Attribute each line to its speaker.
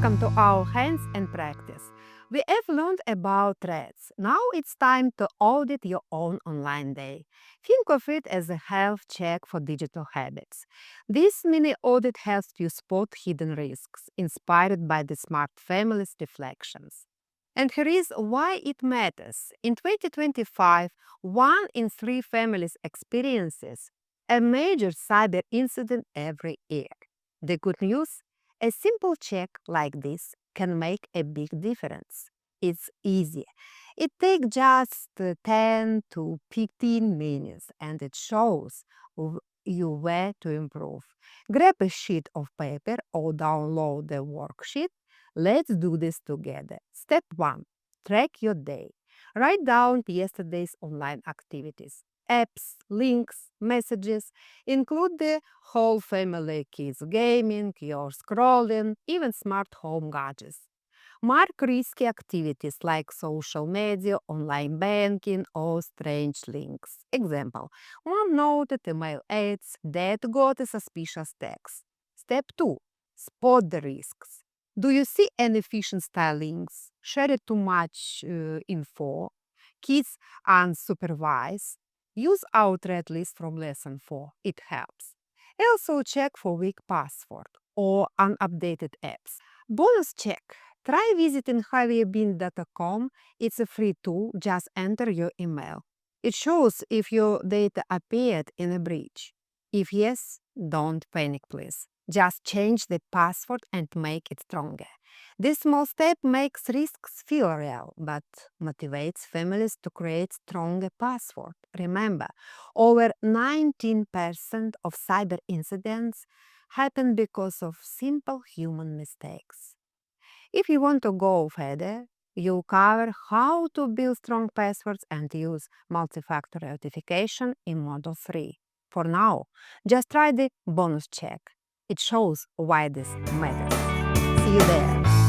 Speaker 1: Welcome to our Hands and Practice. We have learned about threats. Now it's time to audit your own online day. Think of it as a health check for digital habits. This mini audit helps you spot hidden risks, inspired by the Smart Family's reflections. And here is why it matters. In 2025, 1 in 3 families experiences a major cyber incident every year. The good news? A simple check like this can make a big difference. It's easy. It takes just 10 to 15 minutes and it shows you where to improve. Grab a sheet of paper or download the worksheet. Let's do this together. Step 1. Track your day. Write down yesterday's online activities, apps, links, messages. Include the whole family, kids gaming, your scrolling, even smart home gadgets. Mark risky activities like social media, online banking, or strange links. Example, one noted email ads that got a suspicious text. Step 2. Spot the risks. Do you see any phishing style links? Share too much info? Kids unsupervised? Use our threat list from lesson 4. It helps. Also check for weak password or unupdated apps. Bonus check. Try visiting HaveYouBeen.com. It's a free tool. Just enter your email. It shows if your data appeared in a breach. If yes, don't panic, please. Just change the password and make it stronger. This small step makes risks feel real, but motivates families to create stronger password. Remember, over 19% of cyber incidents happen because of simple human mistakes. If you want to go further, you'll cover how to build strong passwords and use multi-factor authentication in Module 3. For now, just try the bonus check. It shows why this matters. See you there.